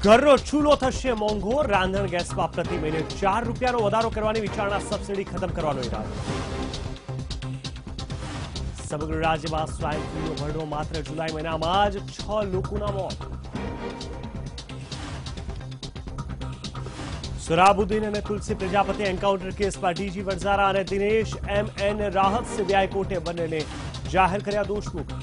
ઘરનો ચૂલો થશે મોંઘો, રાંધણ ગેસમાં પ્રતિ મહિને ₹4નો વધારો કરવાની વિચારણા, સબસિડી ખતમ કરવાનો ઇરાદો. સમગ્ર રાજ્યમાં સ્વાઇન ફ્લૂનો ભરડો, માત્ર જુલાઈ મહિનામાં જ 6 લોકોના મોત. સોરાબુદ્દીન અને તુલસી પ્રજાપતિ એન્કાઉન્ટર કેસમાં ડીજી વરઝારા અને દિનેશ એમએન રાહત સીબીઆઈ કોર્ટે બંનેને જાહેર કર્યા દોષમુક્ત.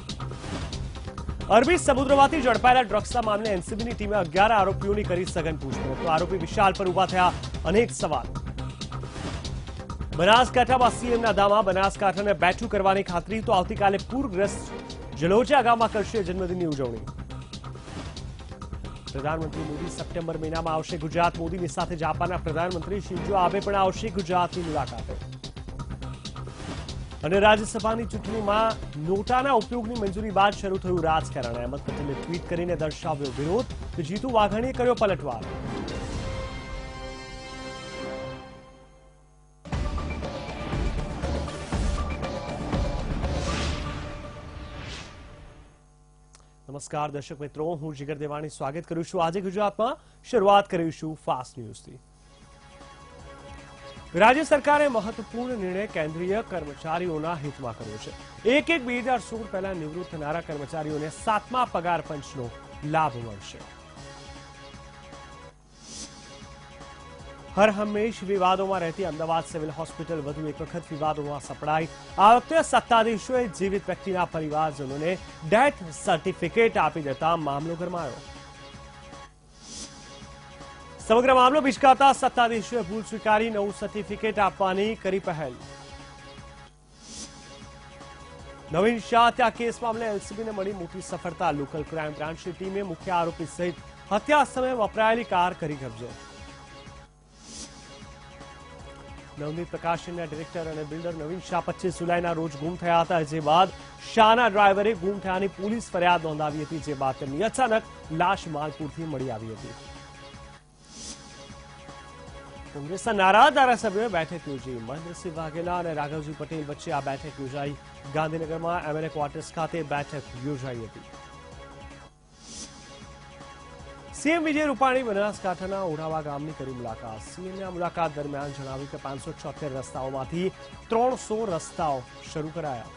અરબી સમુદ્રમાંથી ઝડપાયેલા ડ્રગ્સના મામલે એનસીબીની ટીમે 11 આરોપીઓની કરી સઘન પૂછપરછ. તો આરોપી વિશાલ પર ઉભા થયા અનેક સવાલ. બનાસકાંઠામાં સીએમના દામા, બનાસકાંઠાને બેઠું કરવાની ખાતરી. તો આવતીકાલે પૂરગ્રસ્ત જલોચા ગામમાં કરશે જન્મદિનની ઉજવણી. પ્રધાનમંત્રી મોદી સપ્ટેમ્બર મહિનામાં આવશે ગુજરાત. મોદીની સાથે જાપાનના પ્રધાનમંત્રી શિન્ઝો આબે પણ આવશે ગુજરાતની મુલાકાતે. અને રાજ્યસભાની ચૂંટણીમાં નોટાના ઉપયોગની મંજૂરી બાદ શરૂ થયું રાજકારણ. અહેમદ પટેલે ટ્વીટ કરીને દર્શાવ્યો વિરોધ. તો જીતુ વાઘાણીએ કર્યો પલટવાર. નમસ્કાર દર્શક મિત્રો, હું જીગર દેવાણી સ્વાગત કરું છું. આજે ગુજરાતમાં શરૂઆત કરીશું ફાસ્ટ ન્યૂઝથી. રાજ્ય સરકારે મહત્વપૂર્ણ નિર્ણય કેન્દ્રીય કર્મચારીઓના હિતમાં કર્યો છે. 1/1/2016 પહેલા નિવૃત્ત થનારા કર્મચારીઓને 7મા પગાર પંચનો લાભ મળશે. હર હંમેશ વિવાદોમાં રહેતી અમદાવાદ સિવિલ હોસ્પિટલ વધુ એક વખત વિવાદોમાં સપડાઈ. આ વખતે સત્તાધીશોએ જીવિત વ્યક્તિના પરિવારજનોને ડેથ સર્ટિફિકેટ આપી દેતા મામલો ગરમાયો. સમગ્ર મામલો બિચકાતા સત્તાધીશોએ ભૂલ સ્વીકારી નવું સર્ટિફિકેટ આપવાની કરી પહેલ. નવીન શાહ હત્યા કેસ મામલે એલસીબીને મળી મોટી સફળતા. લોકલ ક્રાઇમ બ્રાન્ચની ટીમે મુખ્ય આરોપી સહિત હત્યા સમયે વપરાયેલી કાર કરી કબજે. નવનીત પ્રકાશનના ડિરેક્ટર અને બિલ્ડર નવીન શાહ 25 જુલાઈના રોજ ગુમ થયા હતા. જે બાદ શાહના ડ્રાઈવરે ગુમ થયાની પોલીસ ફરિયાદ નોંધાવી હતી. જે બાદ તેમની અચાનક લાશ માલપુરથી મળી આવી હતી. કોંગ્રેસના નારાજ ધારાસભ્યોએ બેઠક યોજી. મહેન્દ્રસિંહ વાઘેલા અને રાઘવજી પટેલ વચ્ચે આ બેઠક યોજાઈ. ગાંધીનગરમાં એમએલએ ક્વાર્ટર્સ ખાતે બેઠક યોજાઈ હતી. સીએમ વિજય રૂપાણી બનાસકાંઠાના ઓઢાવા ગામની કરી મુલાકાત. સીએમને આ મુલાકાત દરમિયાન જણાવ્યું કે 576 રસ્તાઓમાંથી 300 રસ્તાઓ શરૂ કરાયા.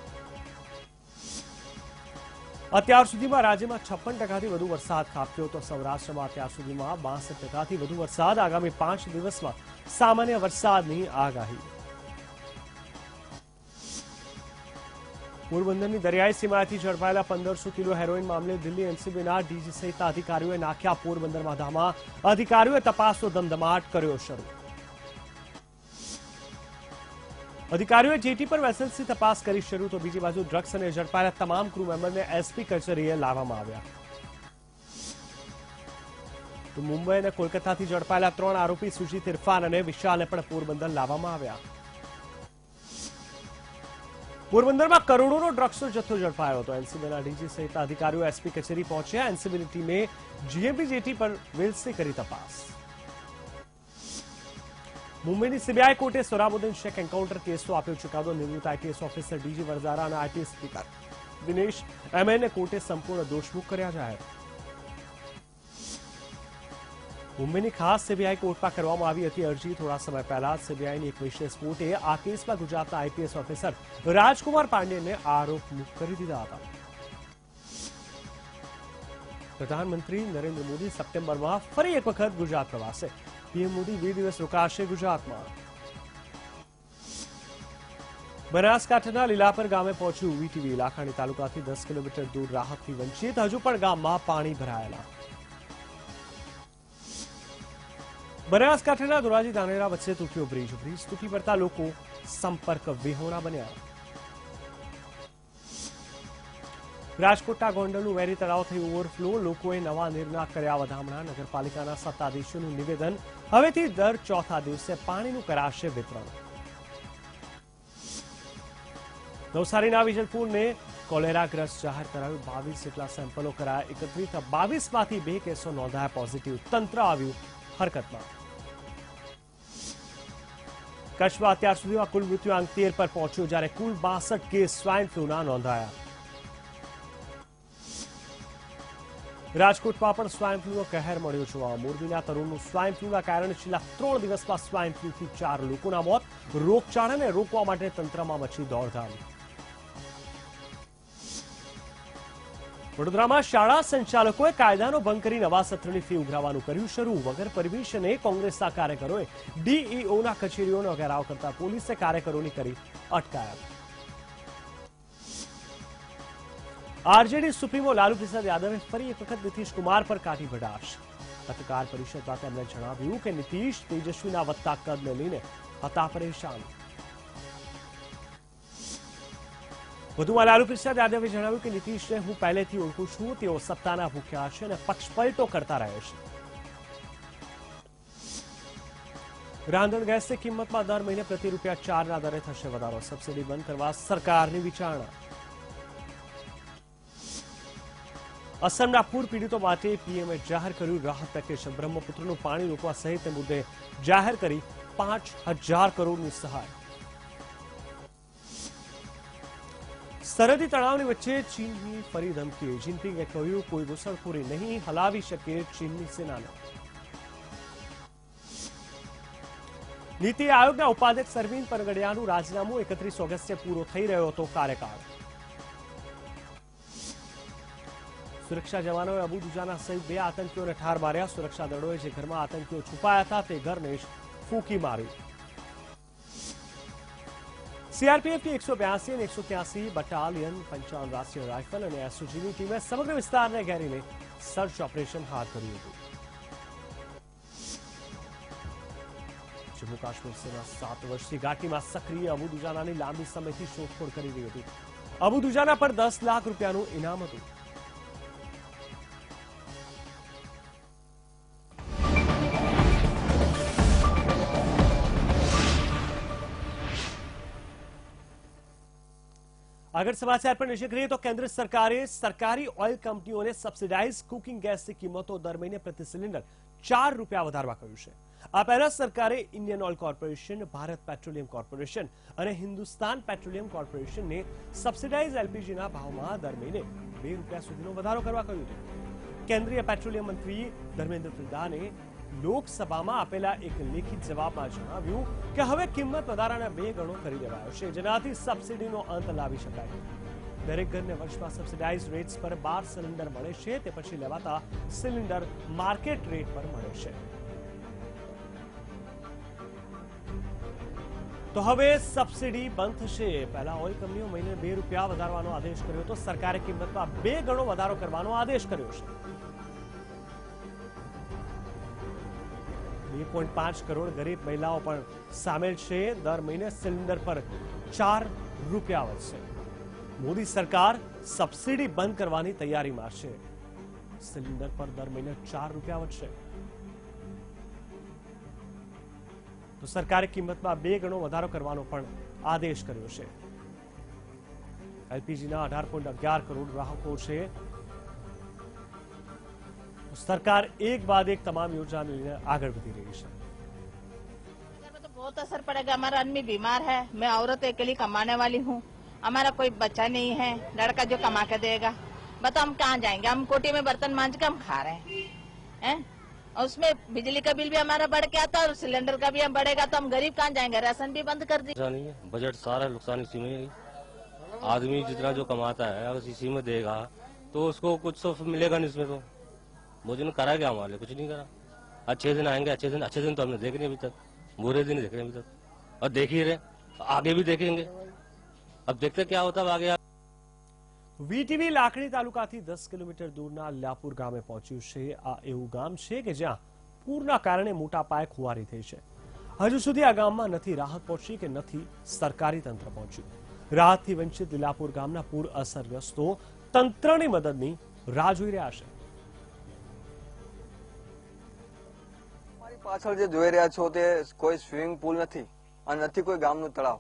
અત્યાર સુધીમાં રાજ્યમાં 56%થી વધુ વરસાદ ખાબક્યો. તો સૌરાષ્ટ્રમાં અત્યાર સુધીમાં 62%થી વધુ વરસાદ. આગામી 5 દિવસમાં સામાન્ય વરસાદની આગાહી. પોરબંદરની દરિયાઈ સીમાથી ઝડપાયેલા 1500 કિલો હેરોઇન મામલે દિલ્હી એનસીબીના ડીજી સહિતના અધિકારીઓએ નાખ્યા પોરબંદરમાં ધામા. અધિકારીઓએ તપાસનો ધમધમાટ કર્યો શરૂ. અધિકારીઓએ જેટી પર વેસલ્સની તપાસ કરી શરૂ. તો બીજી બાજુ ડ્રગ્સ અને ઝડપાયેલા તમામ ક્રૂ મેમ્બરને એસપી કચેરીએ લાવવામાં આવ્યા. તો મુંબઈ અને કોલકાતાથી ઝડપાયેલા 3 આરોપી સુજીત, ઇરફાન અને વિશાલને પણ પોરબંદર લાવવામાં આવ્યા. પોરબંદરમાં કરોડોનો ડ્રગ્સનો જથ્થો ઝડપાયો હતો. એનસીબીના ડીજી સહિત અધિકારીઓ એસપી કચેરી પહોંચ્યા. એનસીબીની ટીમે જીએમબી જેટી પર વેલ્સની કરી તપાસ. મુંબઈની સીબીઆઈ કોર્ટે સોરાબુદ્દીન શેખ એન્કાઉન્ટર કેસનો આપ્યો ચુકાદો. નિવૃત્ત આઈપીએસ ઓફિસર ડીજી વરઝારા અને આઈપીએસ સ્પીકર દિનેશ એમએનને કોર્ટે સંપૂર્ણ દોષમુક્ત કર્યા જાહેર. મુંબઈની ખાસ સીબીઆઈ કોર્ટમાં કરવામાં આવી હતી અરજી. થોડા સમય પહેલા સીબીઆઈની એક વિશેષ કોર્ટે આ કેસમાં ગુજરાતના આઈપીએસ ઓફિસર રાજકુમાર પાંડેને આરોપ મુક્ત કરી દીધા હતા. પ્રધાનમંત્રી નરેન્દ્ર મોદી સપ્ટેમ્બરમાં ફરી એક વખત ગુજરાત પ્રવાસે. પીએમ મોદી 2 દિવસ રોકાશે ગુજરાતમાં. બનાસકાંઠાના લીલાપર ગામે પહોંચ્યું વીટીવી. લાખાણી તાલુકાથી 10 કિલોમીટર દૂર રાહતથી વંચિત. હજુ પણ ગામમાં પાણી ભરાયેલા. બનાસકાંઠાના ધોરાજી ધાનેરા વચ્ચે તૂટ્યો બ્રિજ. બ્રિજ તૂટી પડતા લોકો સંપર્ક વિહોણા બન્યા. રાજકોટના ગોંડલનું વેરી તળાવ થયું ઓવરફ્લો. લોકોએ નવા નીરના કર્યા વધામણા. નગરપાલિકાના સત્તાધીશોનું નિવેદન, હવેથી દર ચોથા દિવસે પાણીનું કરાશે વિતરણ. નવસારીના વિજલપુરને કોલેરાગ્રસ્ત જાહેર કરાયું. 22 જેટલા સેમ્પલો કરાયા એકત્રિત. 22માંથી 2 કેસો નોંધાયા પોઝિટિવ. તંત્ર આવ્યું હરકતમાં. કચ્છમાં અત્યાર સુધીમાં કુલ મૃત્યુઆંક 13 પર પહોંચ્યો. જ્યારે કુલ 62 કેસ સ્વાઇન ફ્લૂના નોંધાયા. રાજકોટમાં પણ સ્વાઇન ફ્લૂનો કહેર મળ્યો જોવા. મોરબીના તરુણનું સ્વાઇન ફ્લૂના કારણે છેલ્લા 3 દિવસમાં સ્વાઇન ફ્લૂથી 4 લોકોના મોત. રોગચાળાને રોકવા માટે તંત્રમાં મચી દોડધામ. વડોદરામાં શાળા સંચાલકોએ કાયદાનો ભંગ કરી નવા સત્રની ફી ઉઘરાવવાનું કર્યું શરૂ. વગર પરમિશને કોંગ્રેસના કાર્યકરોએ ડીઈઓના કચેરીઓનો ઘેરાવ કરતા પોલીસે કાર્યકરોની કરી અટકાયત. આરજેડી સુપ્રીમો લાલુ પ્રસાદ યાદવે ફરી એક વખત નીતિશ કુમાર પર કાઢી ભડાશ. પત્રકાર પરિષદમાં તેમણે જણાવ્યું કે નીતિશ તેજસ્વીના વધતા કદને લઈને હતા પરેશાન. વધુમાં લાલુ પ્રસાદ યાદવે જણાવ્યું કે નીતિશને હું પહેલેથી ઓળખું છું. તેઓ સત્તાના ભૂખ્યા છે અને પક્ષપલટો કરતા રહે છે. રાંધણ ગેસની કિંમતમાં દર મહિને પ્રતિ ₹4 દરે થશે વધારો. સબસિડી બંધ કરવા સરકારની વિચારણા. અસમના પૂર પીડિતો માટે પીએમએ જાહેર કર્યું રાહત પેકેજ. બ્રહ્મપુત્રનું પાણી રોકવા સહિત મુદ્દે જાહેર કરી 5,000 કરોડની સહાય. સરહદી તણાવની વચ્ચે ચીનની ફરી ધમકી. જિનપિંગે કહ્યું કોઈ ઘૂસણખોરી નહીં હલાવી શકે ચીનની સેનાને. નીતિ આયોગના ઉપાધ્યક્ષ અરવિંદ પરગડિયાનું રાજીનામું 31 ઓગસ્ટે પૂરો થઈ રહ્યો હતો કાર્યકાળ. સુરક્ષા જવાનોએ અબુ દુજાના સહિત 2 આતંકીઓને ઠાર માર્યા. સુરક્ષા દળોએ જે ઘરમાં આતંકીઓ છુપાયા હતા તે ઘરને ફૂંકી માર્યું. સીઆરપીએફની 182 અને 183 બટાલિયન, 55 રાષ્ટ્રીય રાઇફલ અને એસઓજીની ટીમે સમગ્ર વિસ્તારને ઘેરીને સર્ચ ઓપરેશન હાથ ધર્યું હતું. જમ્મુ કાશ્મીર સેના 7 વર્ષથી ઘાટીમાં સક્રિય. અબુ દુજાનાની લાંબી સમયથી શોધખોળ કરી રહી હતી. અબુ દુજાના પર 10 લાખ રૂપિયાનું ઇનામ હતું. આગળ સમાચાર પર નજર કરીએ તો કેન્દ્ર સરકારે સરકારી ઓઇલ કંપનીઓને સબસિડાઇઝ કુકિંગ ગેસની કિંમતો દર મહિને પ્રતિ સિલિન્ડર ₹4 વધારવા કહ્યું છે. આ પહેલા સરકારે Indian oil corporation, Bharat petroleum corporation અને હિન્દુસ્તાન પેટ્રોલિયમ કોર્પોરેશનને સબસિડાઇઝ એલપીજીના ભાવમાં દર મહિને ₹2 સુધીનો વધારો કરવા કહ્યું હતું. કેન્દ્રીય પેટ્રોલિયમ મંત્રી ધર્મેન્દ્ર પ્રધાને લોકસભામાં આપેલા એક લેખિત જવાબમાં જણાવ્યું કે હવે કિંમત વધારાના 2 ગણો કરી દેવાયો છે, જેનાથી સબસિડીનો અંત લાવી શકાય. દરેક ઘરને વર્ષમાં સબસિડાઇઝ રેટ્સ પર 12 સિલિન્ડર મળે છે. તે પછી લેવાતા સિલિન્ડર માર્કેટ રેટ પર મળે છે. તો હવે સબસિડી બંધ થશે. પહેલા ઓઇલ કંપનીઓ મહિને ₹2 વધારવાનો આદેશ કર્યો હતો. સરકારે કિંમતમાં 2 ગણો વધારો કરવાનો આદેશ કર્યો છે. 2.5 કરોડ ગરીબ મહિલાઓ પણ સામેલ છે. દર મહિને સિલિન્ડર પર ₹4 વધશે. મોદી સરકાર સબસિડી બંધ કરવાની તૈયારીમાં છે. સિલિન્ડર પર દર મહિને ₹4 વધશે. તો સરકારે કિંમતમાં 2 ગણો વધારો કરવાનો પણ આદેશ કર્યો છે. એલપીજીના 18.11 કરોડ ગ્રાહકો છે. सरकार एक बाद एक तमाम योजना लेने आगे बढ़ी रही है. तो बहुत असर पड़ेगा. हमारा आदमी बीमार है. मैं औरत अकेली कमाने वाली हूँ. हमारा कोई बच्चा नहीं है. लड़का जो कमा के देगा. बताओ हम कहाँ जाएंगे? हम कोटी में बर्तन मांझ के हम खा रहे हैं. और उसमें बिजली का बिल भी हमारा बढ़ के आता है और सिलेंडर का भी हम बढ़ेगा तो हम गरीब कहाँ जाएंगे? राशन भी बंद कर दी. नहीं है. बजट सारा नुकसान इसी में है. आदमी जितना जो कमाता है अगर इसी में देगा तो उसको कुछ तो मिलेगा नहीं. इसमें तो मोदी ने करा क्या हमारे? कुछ नहीं करा. अच्छे दिन आएंगे. अच्छे दिन तो हमने देखे नहीं अभी तक. बुरे दिन देखे अभी तक और देख ही रहे. आगे भी देखेंगे. अब देखते क्या होता है आगे. વીટીવી લાખણી તાલુકાથી 10 કિલોમીટર દૂરના લ્યાપુર ગામે પહોંચ્યું છે. આ એવું ગામ છે કે જ્યાં પૂરના કારણે મોટા પાયે ખુવારી થઈ છે. હજુ સુધી આ ગામમાં નથી રાહત પહોંચી કે નથી સરકારી તંત્ર પહોંચ્યું. રાહતથી વંચિત લ્યાપુર ગામના પૂર અસરગ્રસ્તો તંત્રની મદદની રાહ જોઈ રહ્યા છે. પાછળ જે જોઈ રહ્યા છો તે કોઈ સ્વિમિંગ પુલ નથી અને નથી કોઈ ગામનું તળાવ.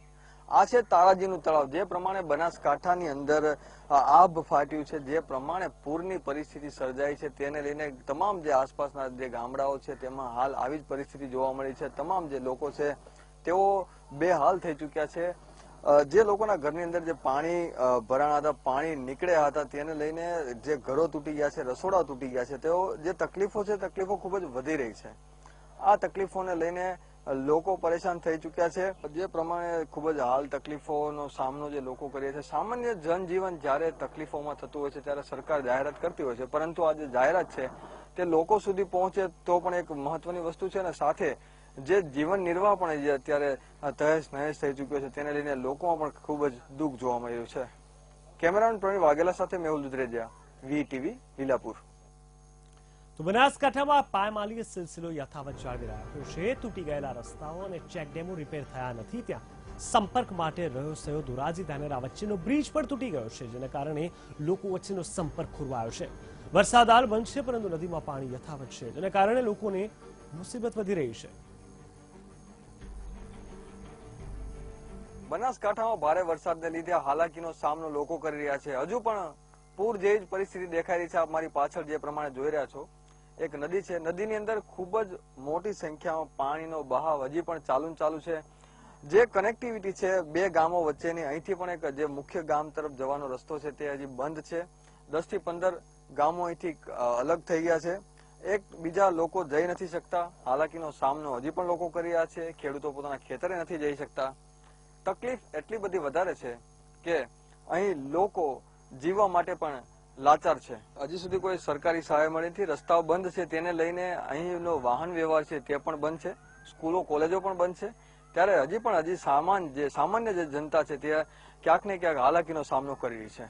આ છે તારાજીનું તળાવ. જે પ્રમાણે બનાસકાંઠાની અંદર આભ ફાટ્યું છે, જે પ્રમાણે પૂરની પરિસ્થિતિ સર્જાઈ છે તેને લઈને તમામ જે આસપાસના જે ગામડાઓ છે તેમાં હાલ આવી જ પરિસ્થિતિ જોવા મળી છે. તમામ જે લોકો છે તેઓ બેહાલ થઈ ચુક્યા છે. જે લોકોના ઘરની અંદર જે પાણી ભરાણા હતા, પાણી નીકળ્યા હતા, તેને લઈને જે ઘરો તૂટી ગયા છે, રસોડા તૂટી ગયા છે, તેઓ જે તકલીફો છે, તકલીફો ખૂબ જ વધી રહી છે. આ તકલીફોને લઈને લોકો પરેશાન થઈ ચુક્યા છે. જે પ્રમાણે ખૂબ જ હાલ તકલીફોનો સામનો જે લોકો કરે છે, સામાન્ય જનજીવન જ્યારે તકલીફોમાં થતું હોય છે ત્યારે સરકાર જાહેરાત કરતી હોય છે, પરંતુ આ જે જાહેરાત છે તે લોકો સુધી પહોંચે તો પણ એક મહત્વની વસ્તુ છે, અને સાથે જે જીવન નિર્વાહ પણ જે અત્યારે તહેસ નહેસ થઈ ચુક્યો છે તેને લઈને લોકોમાં પણ ખૂબ જ દુઃખ જોવા મળ્યું છે. કેમેરામેન પ્રવીણ વાઘેલા સાથે મેહુલ દુધરેજા, VTV, લીલાપુર. તો બનાસકાંઠામાં પાયમાલીય સિલસિલો યથાવત જાળવી રાખ્યો છે. તૂટી ગયેલા રસ્તાઓ અને ચેકડેમો રિપેર થયા નથી, ત્યાં સંપર્ક માટે રહ્યો સયો ધોરાજી ધાનેરા વચ્ચેનો બ્રિજ પણ તૂટી ગયો છે, જેના કારણે લોકો વચ્ચેનો સંપર્ક ખોરવાયો છે. વરસાદ હાલ બંધ છે, પરંતુ નદીમાં પાણી યથાવત છે, જેના કારણે લોકોને મુસીબત વધી રહી છે. બનાસકાંઠામાં ભારે વરસાદને લીધે હાલાકીનો સામનો લોકો કરી રહ્યા છે. હજુ પણ પૂર જેવી જ પરિસ્થિતિ દેખાઈ રહી છે. આપ મારી પાછળ જે પ્રમાણે જોઈ રહ્યા છો, એક નદી છે. નદીની અંદર ખૂબ જ મોટી સંખ્યામાં પાણીનો બહાવ હજી પણ ચાલુ છે. જે કનેક્ટિવિટી છે બે ગામો વચ્ચેની, અહીંથી પણ એક જે મુખ્ય ગામ તરફ જવાનો રસ્તો છે તે હજી બંધ છે. 10 થી 15 ગામો અહીંથી અલગ થઈ ગયા છે. એક બીજા લોકો જઈ નથી શકતા. હાલાકીનો સામનો હજી પણ લોકો કરી રહ્યા છે. ખેડૂતો પોતાના ખેતરે નથી જઈ શકતા. તકલીફ એટલી બધી વધારે છે કે અહીં લોકો જીવવા માટે પણ લાચાર છે. હજી સુધી કોઈ સરકારી સહાય મળી નથી. રસ્તાઓ બંધ છે, તેને લઈને અહીંનો વાહન વ્યવહાર છે તે પણ બંધ છે. સ્કૂલો કોલેજો પણ બંધ છે. ત્યારે હજી સામાન્ય જે જનતા છે તે ક્યાંક ને ક્યાંક હાલાકીનો સામનો કરી રહી છે.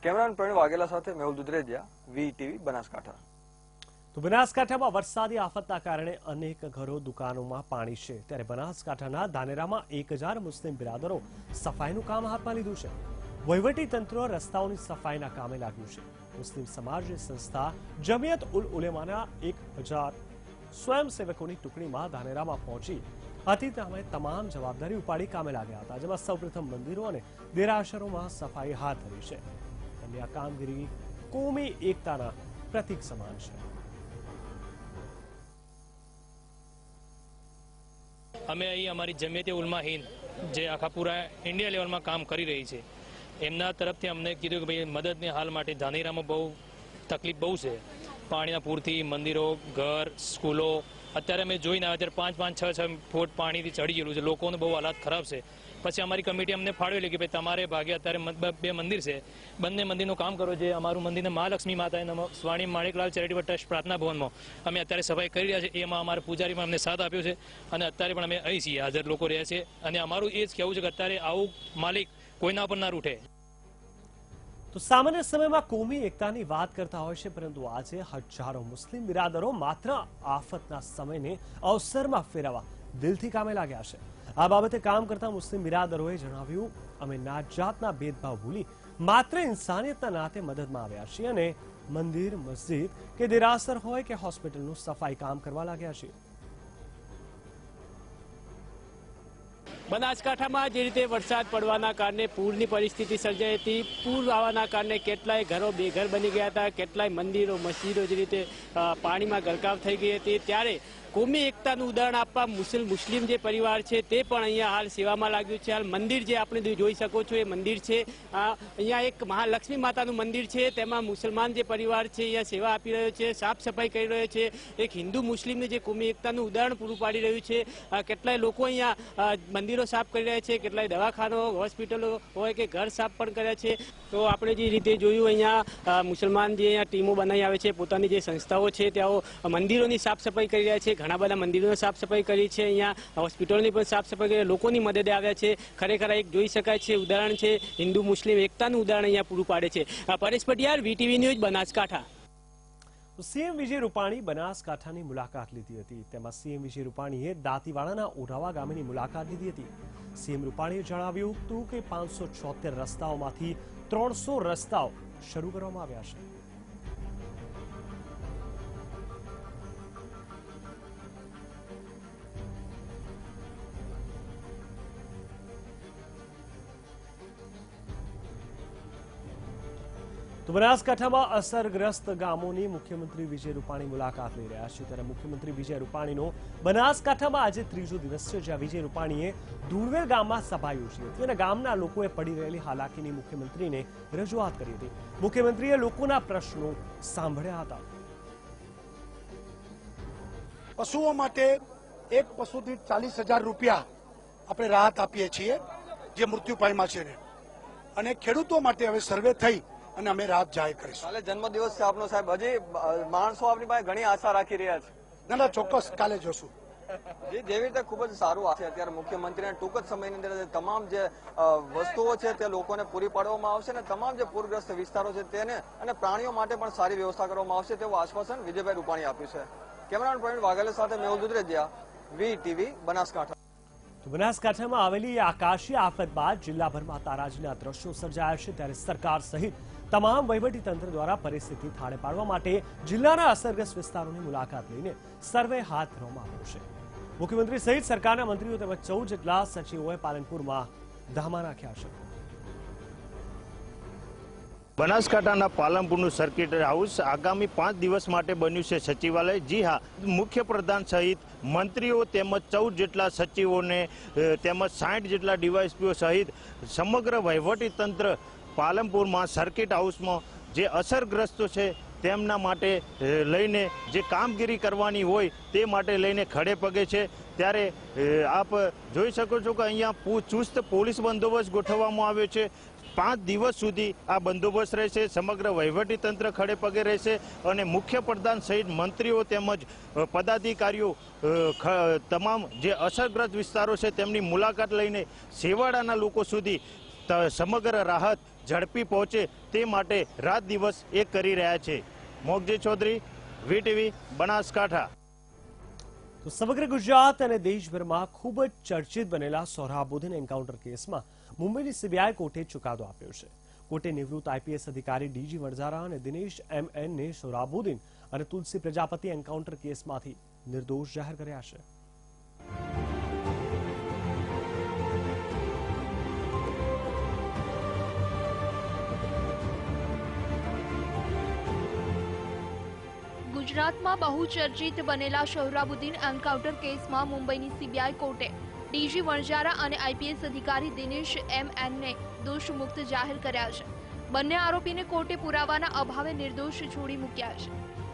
કેમેરામેન પ્રવીણ વાઘેલા સાથે મેહુલ દુધરેજા, VTV, બનાસકાંઠા. તો બનાસકાંઠામાં વરસાદી આફતના કારણે અનેક ઘરો, દુકાનોમાં પાણી છે. ત્યારે બનાસકાંઠાના ધાનેરામાં 1000 મુસ્લિમ બિરાદરો સફાઈનું કામ હાથમાં લીધું છે. વહીવટી તંત્ર રસ્તાઓની સફાઈના કામે લાગ્યું છે. મુસ્લિમ સમાજની સંસ્થા જમિયત ઉલ ઉલેમાના 1000 સ્વયંસેવકોની ટુકડીમાં ધાનેરામાં પહોંચી હતી. તમે તમામ જવાબદારી ઉપાડી કામે લાગ્યા હતા, જેમાં સૌપ્રથમ મંદિરો અને દેરાસરોમાં સફાઈ હાથ ધરી છે. તેમની આ કામગીરી કોમી એકતાના પ્રતીક સમાન છે. અમે અહીં અમારી જમિયતે ઉલમા હિન્દ જે આખા પૂરા ઇન્ડિયા લેવલમાં કામ કરી રહી છે, એમના તરફથી અમને કીધું કે ભાઈ મદદની હાલ માટે ધાનેરામાં બહુ તકલીફ બહુ છે. પાણીના પૂરથી મંદિરો, ઘર, સ્કૂલો અત્યારે અમે જોઈને આવ્યા ત્યારે 5-5, 6-6 ફૂટ પાણીથી ચડી ગયેલું છે. લોકોને બહુ હાલાત ખરાબ છે. પછી અમારી કમિટી અમને ફાળવેલી કે ભાઈ તમારે ભાગે અત્યારે 2 મંદિર છે, બંને મંદિરનું કામ કરો. જે અમારું મંદિરને મહાલક્ષ્મી માતા સ્વામી માણેકલાલ ચેરિટેબલ ટ્રસ્ટ પ્રાર્થના ભવનમાં અમે અત્યારે સફાઈ કરી રહ્યા છીએ. એમાં અમારા પૂજારીમાં અમને સાથ આપ્યો છે અને અત્યારે પણ અમે અહીં છીએ, હાજર લોકો રહ્યા છે. અને અમારું એ જ કહેવું છે કે અત્યારે આવું માલિક કોઈના પર ના રૂઠે. તો સામાન્ય સમયમાં કોમી એકતાની વાત કરતા હોય છે, પરંતુ આજે હજારો મુસ્લિમ બિરાદરો માત્ર આફતના સમયને અવસરમાં ફેરવવા દિલથી કામે લાગ્યા છે. આ બાબતે કામ કરતા મુસ્લિમ બિરાદરોએ જણાવ્યું, અમે નાત જાતના ભેદભાવ ભૂલી માત્ર ઇન્સાનિયતના નાતે મદદમાં આવ્યા છીએ અને મંદિર, મસ્જિદ કે દેરાસર હોય કે હોસ્પિટલનું સફાઈ કામ કરવા લાગ્યા છીએ. બનાસકાંઠામાં જે રીતે વરસાદ પડવાના કારણે પૂરની પરિસ્થિતિ સર્જાઈ હતી, પૂર આવવાના કારણે કેટલાય ઘરો બેઘર બની ગયા હતા, કેટલાય મંદિરો, મસ્જિદો જે રીતે પાણીમાં ગરકાવ થઈ ગઈ હતી. ત્યારે કોમી એકતાનું ઉદાહરણ આપવા મુસ્લિમ જે પરિવાર છે તે પણ અહીંયા હાલ સેવામાં લાગ્યું છે. હાલ મંદિર જે આપણે જોઈ શકો છો એ મંદિર છે. અહીંયા એક મહાલક્ષ્મી માતાનું મંદિર છે, તેમાં મુસલમાન જે પરિવાર છે અહીંયા સેવા આપી રહ્યો છે, સાફ સફાઈ કરી રહ્યો છે. એક હિન્દુ મુસ્લિમને જે કોમી એકતાનું ઉદાહરણ પૂરું પાડી રહ્યું છે. કેટલાય લોકો અહીંયા મંદિરો સાફ કરી રહ્યા છે, કેટલાય દવાખાનો, હોસ્પિટલો હોય કે ઘર સાફ પણ કર્યા છે. તો આપણે જે રીતે જોયું અહીંયા મુસલમાન જે અહીંયા ટીમો બનાવી આવે છે, પોતાની જે સંસ્થાઓ છે તેઓ મંદિરોની સાફ સફાઈ કરી રહ્યા છે. ઘણા બધા મંદિરોની સાફ સફાઈ કરી છે, અહીંયા હોસ્પિટલની પણ સાફ સફાઈ કરી લોકોની મદદે આવ્યા છે. ખરેખર એક જોઈ શકાય છે ઉદાહરણ છે, હિન્દુ મુસ્લિમ એકતાનું ઉદાહરણ અહીંયા પૂરું પાડે છે. Paresh Patiyar, VTV news, Banaskantha. CM Vijay Rupani બનાસકાંઠાની મુલાકાત લીધી હતી. તેમાં સીએમ વિજય રૂપાણીએ દાંતીવાડાના ઓઢાવા ગામની મુલાકાત લીધી હતી. સીએમ રૂપાણીએ જણાવ્યું હતું કે 576 રસ્તાઓમાંથી 300 રસ્તાઓ શરૂ કરવામાં આવ્યા છે. તો બનાસકાંઠામાં અસરગ્રસ્ત ગામોની મુખ્યમંત્રી વિજય રૂપાણી મુલાકાત લઈ રહ્યા છે ત્યારે મુખ્યમંત્રી વિજય રૂપાણીનો બનાસકાંઠામાં આજે ત્રીજો દિવસ છે, જ્યાં વિજય રૂપાણીએ ધૂળવેલ ગામમાં સભા યોજી હતી અને ગામના લોકોએ પડી રહેલી હાલાકીની મુખ્યમંત્રીને રજૂઆત કરી હતી. મુખ્યમંત્રીએ લોકોના પ્રશ્નો સાંભળ્યા હતા. પશુઓ માટે એક પશુ દીઠ 40,000 રૂપિયા આપણે રાહત આપીએ છીએ જે મૃત્યુ પામ્યા છે, અને ખેડૂતો માટે હવે સર્વે થઈ અને અમે રાહત જાહેર કરીશું. કાલે જન્મદિવસ છે આપનો સાહેબ, હજી માણસો આપની પાસે ઘણી આશા રાખી રહ્યા છે. ના ચોક્કસ કાલે જોશું. જેવી રીતે ખૂબ જ સારું છે અત્યારે મુખ્યમંત્રીને ટૂંક જ સમયની અંદર તમામ જે વસ્તુઓ છે તે લોકોને પૂરી પાડવામાં આવશે અને તમામ જે પૂરગ્રસ્ત વિસ્તારો છે તેને અને પ્રાણીઓ માટે પણ સારી વ્યવસ્થા કરવામાં આવશે તેવું આશ્વાસન વિજયભાઈ રૂપાણી આપ્યું છે. કેમેરામેન પ્રવીણ વાઘેલા સાથે મેહુલ દુધરેજિયા, VTV, બનાસકાંઠા. તો બનાસકાંઠામાં આવેલી આકાશી આફત બાદ જિલ્લાભરમાં તારાજીના દ્રશ્યો સર્જાયા છે, ત્યારે સરકાર સહિત તમામ વહીવટીતંત્ર દ્વારા પરિસ્થિતિ થાળે પાડવા માટે જિલ્લાના અસરગ્રસ્ત વિસ્તારોની મુલાકાત લઈને સર્વે હાથ ધરવામાં આવ્યો છે. મુખ્યમંત્રી સહિત સરકારના મંત્રીઓ તેમજ 14 જેટલા સચિવોએ પાલનપુરમાં ધામા નાખ્યા છે. બનાસકાંઠાના પાલનપુરનું સર્કિટ હાઉસ આગામી 5 દિવસ માટે બન્યું છે સચિવાલય. જી હા, મુખ્યપ્રધાન સહિત મંત્રીઓ તેમજ 14 જેટલા સચિવોને તેમજ 60 જેટલા ડીવાયએસપીઓ સહિત સમગ્ર વહીવટીતંત્ર પાલનપુરમાં સર્કિટ હાઉસમાં જે અસરગ્રસ્તો છે તેમના માટે લઈને જે કામગીરી કરવાની હોય તે માટે લઈને ખડે પગે છે. ત્યારે આપ જોઈ શકો છો કે અહીંયા ચુસ્ત પોલીસ બંદોબસ્ત ગોઠવવામાં આવ્યો છે. 5 દિવસ સુધી આ બંદોબસ્ત રહેશે. સમગ્ર વહીવટીતંત્ર ખડે પગે રહેશે અને મુખ્યપ્રધાન સહિત મંત્રીઓ તેમજ પદાધિકારીઓ તમામ જે અસરગ્રસ્ત વિસ્તારો છે તેમની મુલાકાત લઈને છેવાડાના લોકો સુધી સમગ્ર રાહત ઝડપી પહોંચે તે માટે રાત દિવસ એક કરી રહ્યા છે. મોગજી ચૌધરી, VTV, બનાસકાંઠા. તો સમગ્ર ગુજરાત અને દેશભરમાં ખૂબ જ ચર્ચિત બનેલા સોહરાબુદ્દીન એન્કાઉન્ટર કેસમાં મુંબઈની CBI કોર્ટે ચુકાદો આપ્યો છે. કોર્ટે નિવૃત્ત IPS અધિકારી DG વણઝારા અને દિનેશ MN ને સોહરાબુદ્દીન અને તુલસી પ્રજાપતિ એન્કાઉન્ટર કેસમાંથી નિર્દોષ જાહેર કર્યા છે. ગુજરાતમાં બહુ ચર્ચિત બનેલા સોહરાબુદ્દીન એન્કાઉન્ટર કેસમાં મુંબઈની CBI કોર્ટે DG વણઝારા અને IPS અધિકારી દિનેશ MN ને દોષમુક્ત જાહેર કર્યા છે. બંને આરોપીને કોર્ટે પુરાવાના અભાવે નિર્દોષ છોડી મૂક્યા છે.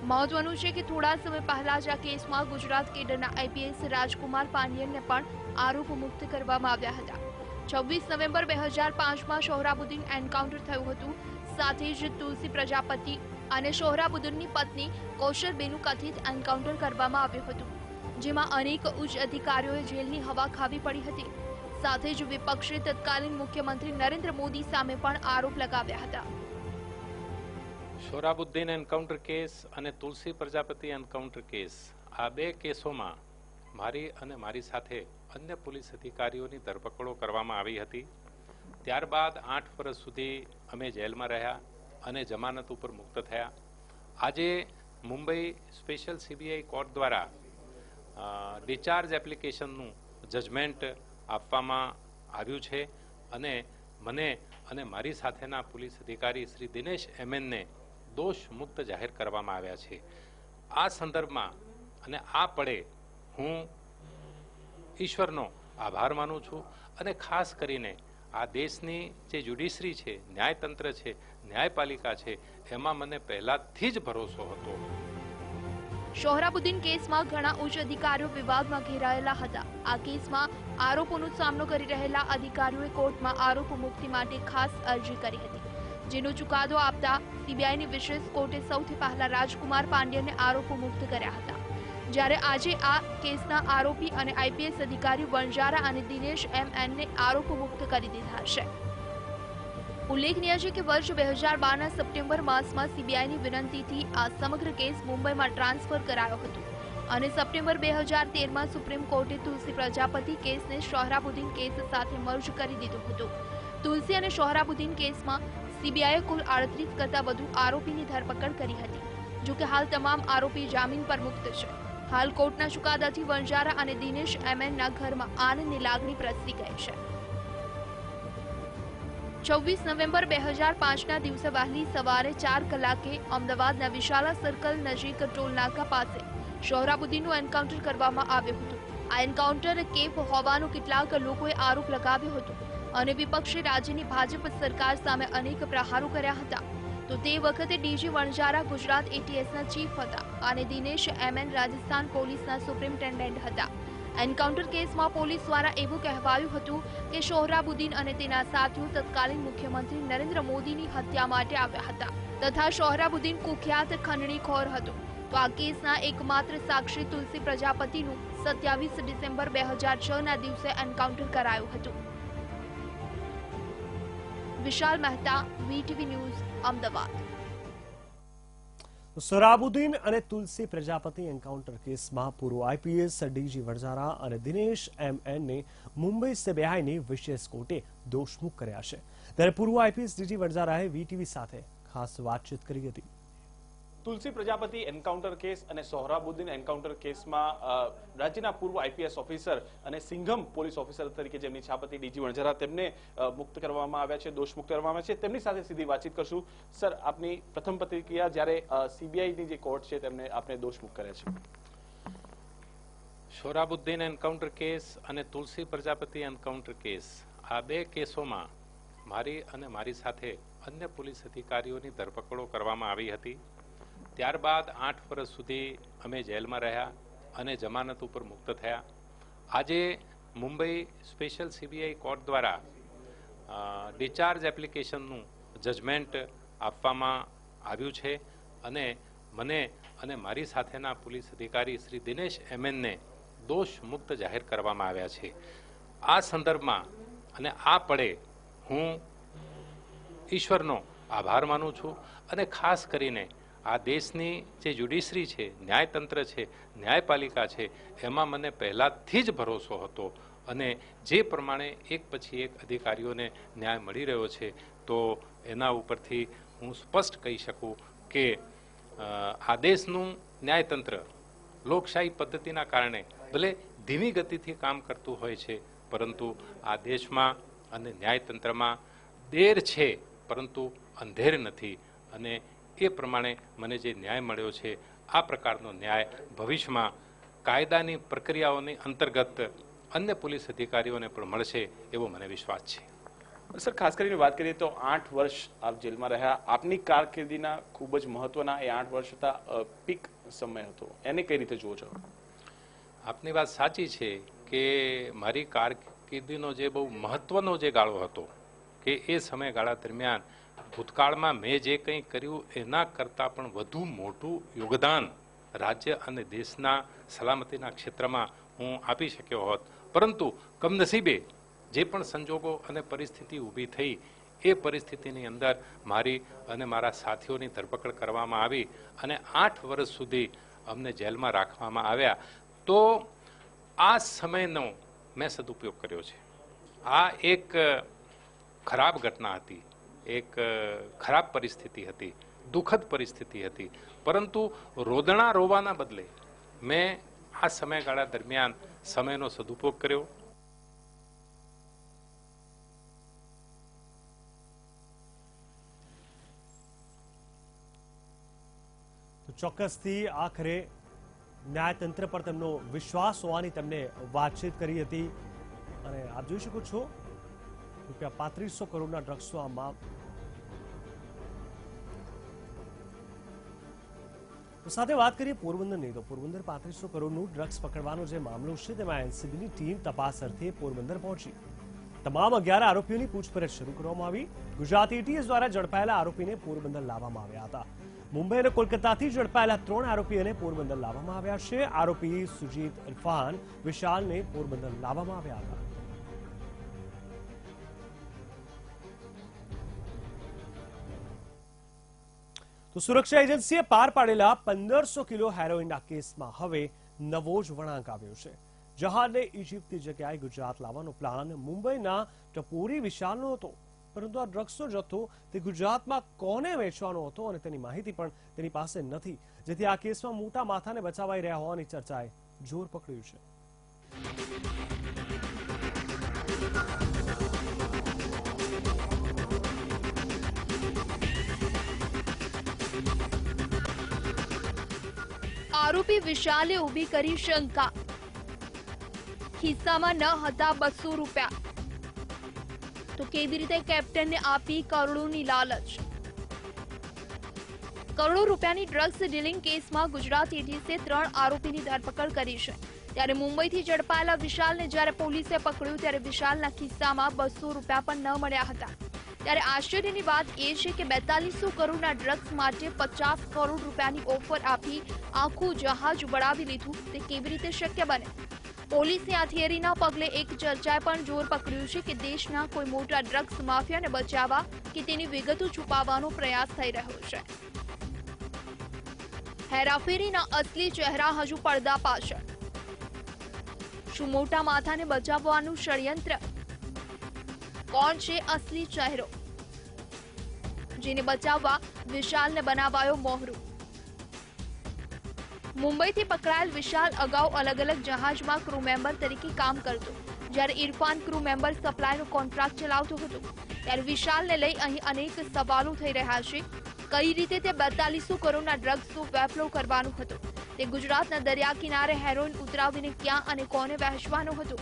મહત્વનું છે કે થોડા સમય પહેલા જ આ કેસમાં ગુજરાત કેડરના IPS રાજકુમાર પાંડિયનને પણ આરોપ મુક્ત કરવામાં આવ્યા હતા. 26 નવેમ્બર 2005માં સોહરાબુદ્દીન એન્કાઉન્ટર થયું હતું. સાથે જ તુલસી પ્રજાપતિ અને સોહરાબુદ્દીનની પત્ની કૌશલબેનું કથિત એન્કાઉન્ટર કરવામાં આવ્યું હતું, જેમાં અનેક ઉચ્ચ અધિકારીઓએ જેલની હવા ખાવી પડી હતી. સાથે જ વિપક્ષે તત્કાલીન મુખ્યમંત્રી નરેન્દ્ર મોદી સામે પણ આરોપ લગાવ્યા હતા. સોહરાબુદ્દીન એન્કાઉન્ટર કેસ અને તુલસી પ્રજાપતિ એન્કાઉન્ટર કેસ, આ બે કેસોમાં મારી અને મારી સાથે અન્ય પોલીસ અધિકારીઓની ધરપકડો કરવામાં આવી હતી. ત્યારબાદ 8 વર્ષ સુધી અમે જેલમાં રહ્યા અને જમાનત ઉપર મુક્ત થયા. આજે મુંબઈ સ્પેશિયલ CBI કોર્ટ દ્વારા ડિસ્ચાર્જ એપ્લિકેશનનું જજમેન્ટ આપવામાં આવ્યું છે અને મને અને મારી સાથેના પોલીસ અધિકારી શ્રી દિનેશ MN ને દોષ મુક્ત જાહેર કરવામાં આવ્યા છે. આ સંદર્ભમાં અને આ પળે હું ઈશ્વરનો આભાર માનું છું અને ખાસ કરીને આ દેશની જે જ્યુડિશરી છે, ન્યાયતંત્ર છે, ન્યાયપાલિકા છે, એમાં મને પહેલાથી જ ભરોસો હતો. સોહરાબુદ્દીન કેસમાં ઘણા ઉચ્ચ અધિકારીઓ વિવાદમાં ઘેરાયેલા હતા. આ કેસમાં આરોપોનો સામનો કરી રહેલા અધિકારીઓએ કોર્ટમાં આરોપ મુક્તિ માટે ખાસ અરજી કરી હતી, જેનો ચુકાદો આપતા CBIની વિશેષ કોર્ટે સૌથી પહેલા રાજકુમાર પાંડ્યને આરોપો મુક્ત કર્યા હતા. જ્યારે આજે આ કેસના આરોપી અને IPS અધિકારી વણઝારા અને દિનેશ MN ને આરોપો મુક્ત કરી દીધા છે. ઉલ્લેખનીય છે કે વર્ષ 2012ના સપ્ટેમ્બર માસમાં CBIની વિનંતીથી આ સમગ્ર કેસ મુંબઈમાં ટ્રાન્સફર કરાયો હતો અને સપ્ટેમ્બર 2013માં સુપ્રીમ કોર્ટે તુલસી પ્રજાપતિ કેસને સોહરાબુદ્દીન કેસ સાથે મર્જ કરી દીધો હતો. તુલસી અને સોહરાબુદ્દીન કેસમાં CBIએ કુલ 38 કરતાં વધુ આરોપીની ધરપકડ કરી હતી. જો કે હાલ તમામ આરોપી જામીન પર મુક્ત છે. હાલ કોર્ટના ચુકાદાથી વણઝારા અને દિનેશ MN ના ઘરમાં આનંદની લાગણી પ્રસરી ગઈ છે. 26 નવેમ્બર 2005ના દિવસે વહેલી સવારે 4 કલાકે અમદાવાદના વિશાલા સર્કલ નજીક ટોલ નાકા પાસે સોહરાબુદ્દીનનું એન્કાઉન્ટર કરવામાં આવ્યું હતું. આ એન્કાઉન્ટર કેફ હોવાનો કેટલાક લોકોએ આરોપ લગાવ્યો હતો અને વિપક્ષે રાજ્યની ભાજપ સરકાર સામે અનેક પ્રહારો કર્યા હતા. તો તે વખતે ડીજી વણજારા ગુજરાત એટીએસના ચીફ હતા અને દિનેશ એમએન રાજસ્થાન પોલીસના સુપ્રિન્ટેન્ડન્ટ હતા. એન્કાઉન્ટર કેસમાં પોલીસ દ્વારા એવું કહેવાયું હતું કે સોહરાબુદ્દીન અને તેના સાથીઓ તત્કાલીન મુખ્યમંત્રી નરેન્દ્ર મોદીની હત્યા માટે આવ્યા હતા તથા સોહરાબુદ્દીન કુખ્યાત ખંડણીખોર હતો. તો આ કેસના એકમાત્ર સાક્ષી તુલસી પ્રજાપતિનું 27 ડિસેમ્બર 2006ના દિવસે એન્કાઉન્ટર કરાયું હતું. વિશાલ મહેતા, વીટીવી ન્યૂઝ, અમદાવાદ. સોહરાબુદ્દીન અને તુલસી પ્રજાપતિ એન્કાઉન્ટર કેસમાં પૂર્વ આઈપીએસ ડીજી વણજારા અને દિનેશ એમએનને મુંબઈ સીબીઆઈની વિશેષ કોર્ટે દોષમુક્ત કર્યા છે. ત્યારે પૂર્વ આઈપીએસ ડીજી વણજારાએ વીટીવી સાથે ખાસ વાતચીત કરી હતી. તુલસી પ્રજાપતિ એન્કાઉન્ટર કેસ અને સોહરાબુદ્દીન એન્કાઉન્ટર કેસમાં રાજ્યના પૂર્વ આઈપીએસ ઓફિસર અને સિંઘમ પોલીસ ઓફિસર તરીકે જેમની છાપતી ડીજી વણજારા તેમને મુક્ત કરવામાં આવ્યા છે, દોષમુક્ત કરવામાં આવ્યા છે. તેમની સાથે સીધી વાતચીત કરશું. સર, આપની પ્રથમ પ્રતિક્રિયા જ્યારે સીબીઆઈની જે કોર્ટ છે તેમને આપને દોષમુક્ત કર્યા છે. સોહરાબુદ્દીન એન્કાઉન્ટર કેસ અને તુલસી પ્રજાપતિ એન્કાઉન્ટર કેસ, આ બે કેસોમાં મારી અને મારી સાથે અન્ય પોલીસ અધિકારીઓની ધરપકડો કરવામાં આવી હતી. ત્યારબાદ 8 વર્ષ સુધી અમે જેલમાં રહ્યા અને જમાનત ઉપર મુક્ત થયા. આજે મુંબઈ સ્પેશિયલ સીબીઆઈ કોર્ટ દ્વારા ડિસ્ચાર્જ એપ્લિકેશનનું જજમેન્ટ આપવામાં આવ્યું છે અને મને અને મારી સાથેના પોલીસ અધિકારી શ્રી દિનેશ એમએનને દોષ મુક્ત જાહેર કરવામાં આવ્યા છે. આ સંદર્ભમાં અને આ પળે હું ઈશ્વરનો આભાર માનું છું અને ખાસ કરીને આ દેશની જે જ્યુડિશરી છે, ન્યાયતંત્ર છે, ન્યાયપાલિકા છે, એમાં મને પહેલાંથી જ ભરોસો હતો અને જે પ્રમાણે એક પછી એક અધિકારીઓને ન્યાય મળી રહ્યો છે તો એના ઉપરથી હું સ્પષ્ટ કહી શકું કે આ દેશનું ન્યાયતંત્ર લોકશાહી પદ્ધતિના કારણે ભલે ધીમી ગતિથી કામ કરતું હોય છે પરંતુ આ દેશમાં અને ન્યાયતંત્રમાં દેર છે પરંતુ અંધેર નથી અને એ પ્રમાણે મને જે ન્યાય મળ્યો છે આ પ્રકારનો ન્યાય ભવિષ્યમાં કાયદાની પ્રક્રિયાઓની અંતર્ગત અન્ય પોલીસ અધિકારીઓને પણ મળશે એવો મને વિશ્વાસ છે. સર, ખાસ કરીને વાત કરીએ તો 8 વર્ષ આપ જેલમાં રહ્યા. આપની કારકિર્દીના ખૂબ જ મહત્વના એ 8 વર્ષ હતા, પીક સમય હતો. એને કઈ રીતે જુઓ છો? આપની વાત સાચી છે કે મારી કારકિર્દીનો જે બહુ મહત્વનો જે ગાળો હતો કે એ સમયગાળા દરમિયાન ભૂતકાળમાં મેં જે કંઈ કર્યું એના કરતાં પણ વધુ મોટું યોગદાન રાજ્ય અને દેશના સલામતીના ક્ષેત્રમાં હું આપી શક્યો હોત. પરંતુ કમનસીબે જે પણ સંજોગો અને પરિસ્થિતિ ઊભી થઈ એ પરિસ્થિતિની અંદર મારી અને મારા સાથીઓની ધરપકડ કરવામાં આવી અને 8 વર્ષ સુધી અમને જેલમાં રાખવામાં આવ્યા. તો આ સમયનો મેં સદુપયોગ કર્યો છે. આ એક ખરાબ ઘટના હતી, એક ખરાબ પરિસ્થિતિ હતી, દુઃખદ પરિસ્થિતિ હતી, પરંતુ રોદણા રોવાના બદલે મેં આ સમયગાળા દરમિયાન સમયનો સદુપયોગ કર્યો. તો ચોક્કસથી આખરે ન્યાયતંત્ર પર તેમનો વિશ્વાસ હોવાની તેમને વાતચીત કરી હતી અને આપ જોઈ શકો છો રૂપિયા 3500 કરોડના ડ્રગ્સનો આ સાથે વાત કરીએ પોરબંદરની. તો પોરબંદર 3500 કરોડનું ડ્રગ્સ પકડવાનો જે મામલો છે તેમાં એનસીબીની ટીમ તપાસ અર્થે પોરબંદર પહોંચી. તમામ 11 આરોપીઓની પૂછપરછ શરૂ કરવામાં આવી. ગુજરાત એટીએસ દ્વારા ઝડપાયેલા આરોપીને પોરબંદર લાવવામાં આવ્યા હતા. મુંબઈ અને કોલકાતાથી ઝડપાયેલા 3 આરોપીઓને પોરબંદર લાવવામાં આવ્યા છે. આરોપી સુજીત, ઇરફાન, વિશાલને પોરબંદર લાવવામાં આવ્યા હતા. તો સુરક્ષા એજન્સીએ પાર પાડેલા 1500 કિલો હેરોઇનના કેસમાં હવે નવો જ વળાંક આવ્યો છે. જહાજને ઇજિપ્તની જગ્યાએ ગુજરાત લાવવાનો પ્લાન મુંબઈના ટપોરી વિશાલનો હતો, પરંતુ આ ડ્રગ્સનો જથ્થો તે ગુજરાતમાં કોને વેચવાનો હતો અને તેની માહિતી પણ તેની પાસે નથી, જેથી આ કેસમાં મોટા માથાને બચાવાઈ રહ્યા હોવાની ચર્ચાએ જોર પકડ્યું છે. આરોપી વિશાલે ઊભી કરી શંકા, ખિસ્સામાં ન હતા 200 રૂપિયા, તો કેવી રીતે કેપ્ટનને આપી કરોડોની લાલચ? કરોડો રૂપિયાની ડ્રગ્સ ડીલિંગ કેસમાં ગુજરાત એટીએસે 3 આરોપીની ધરપકડ કરી છે. ત્યારે મુંબઈથી ઝડપાયેલા વિશાલને જ્યારે પોલીસે પકડ્યું ત્યારે વિશાલના ખિસ્સામાં 200 રૂપિયા પણ ન મળ્યા હતા. ત્યારે આશ્ચર્યની વાત એ છે કે 4200 કરોડના ડ્રગ્સ માટે 50 કરોડ રૂપિયાની ઓફર આપી આખું જહાજ ઉડાવી લીધું, તે કેવી રીતે શક્ય બને? પોલીસની આ થિયરીના પગલે એક ચર્ચાએ પણ જોર પકડ્યું છે કે દેશના કોઈ મોટા ડ્રગ્સ માફિયાને બચાવવા કે તેની વિગતો છુપાવવાનો પ્રયાસ થઈ રહ્યો છે. હેરાફેરીના અસલી ચહેરા હજુ પડદા પાછળ. શું મોટા માથાને બચાવવાનું ષડયંત્ર? કોણ છે અસલી ચહેરો જેને બચાવવા વિશાલને બનાવાયો મોહરું? મુંબઈથી પકડાયેલ વિશાલ અગાઉ અલગ અલગ જહાજમાં ક્રૂ મેમ્બર તરીકે કામ કરતો, જ્યારે ઇરફાન ક્રૂ મેમ્બર સપ્લાયનો કોન્ટ્રાક્ટ ચલાવતો હતો. ત્યારે વિશાલને લઈ અહીં અનેક સવાલો થઈ રહ્યા છે. કઈ રીતે તે 4200 કરોડના ડ્રગ્સનો વેપલો કરવાનો હતો? તે ગુજરાતના દરિયા કિનારે હેરોઇન ઉતરાવીને ક્યાં અને કોને વહેંચવાનો હતો?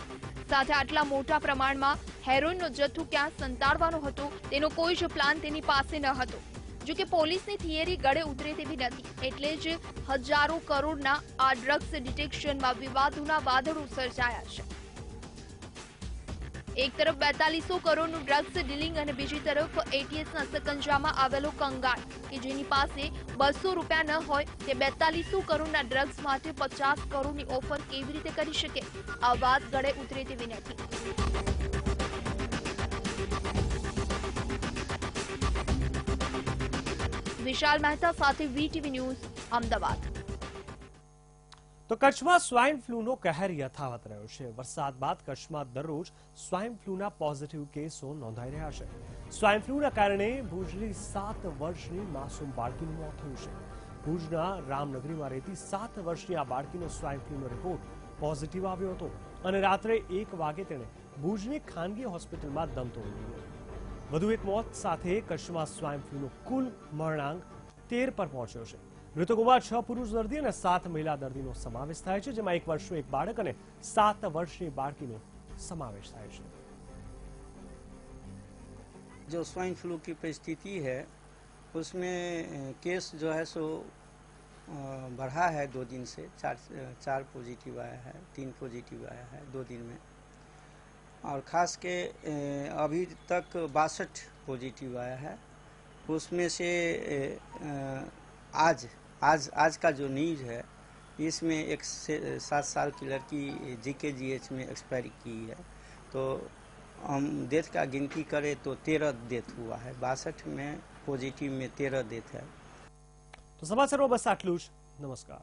સાથે આટલા મોટા પ્રમાણમાં હેરોઇનનો જથ્થો ક્યાં સંતાડવાનો હતો તેનો કોઈ જ પ્લાન તેની પાસે ન હતો. જો કે પોલીસની થિયરી ગળે ઉતરે તેવી નથી, એટલે જ હજારો કરોડના આ ડ્રગ્સ ડિટેક્શનમાં વિવાદોના વાદળો સર્જાયા છે. એક તરફ 4200 કરોડનું ડ્રગ્સ ડીલિંગ અને બીજી તરફ એટીએસના સકંજામાં આવેલો કંગાળ કે જેની પાસે 200 રૂપિયા ન હોય તે 4200 કરોડના ડ્રગ્સ માટે 50 કરોડની ઓફર કેવી રીતે કરી શકે? આ વાત ગળે ઉતરે તેવી નથી. વિશાલ મહેતા સાથે વીટીવી ન્યૂઝ, અમદાવાદ. તો કચ્છમાં સ્વાઇન ફ્લૂનો કહેર યથાવત રહ્યો છે. વરસાદ બાદ કચ્છમાં દરરોજ સ્વાઇન ફ્લૂના પોઝિટિવ કેસો નોંધાઈ રહ્યા છે. સ્વાઇન ફ્લૂના કારણે ભુજની 7 વર્ષની માસૂમ બાળકીનું મોત થયું છે. ભુજના રામનગરીમાં રહેતી 7 વર્ષની આ બાળકીનો સ્વાઇન ફ્લૂનો રિપોર્ટ પોઝિટિવ આવ્યો હતો અને રાત્રે 1 વાગે તેણે ભુજની ખાનગી હોસ્પિટલમાં દમ તોડી દીધો. વધુ એક મોત સાથે કચ્છમાં સ્વાઇન ફ્લૂનો કુલ મરણાંક 13 પર પહોંચ્યો છે. મૃતકોમાં 6 પુરુષ દર્દી અને 7 મહિલા દર્દીનો સમાવેશ થાય છે, જેમાં 1 વર્ષનું એક બાળક અને 7 વર્ષની બાળકીનો समावेश થાય છે. जो स्वाइन फ्लू की परिस्थिति है उसमें केस जो है सो बढ़ा है 2 दिन से. 4 पॉजिटिव आया है, 3 पॉजिटिव आया है 2 दिन में, और ख़ास के अभी तक 62 पॉजिटिव आया है. उसमें से आज का जो न्यूज़ है इसमें एक 7 साल की लड़की जीकेजीएच में एक्सपायर की है. तो हम डेथ का गिनती करें तो 13 डेथ हुआ है. 62 में पॉजिटिव में 13 डेथ है. तो समाचारों बस आटલું જ. नमस्कार.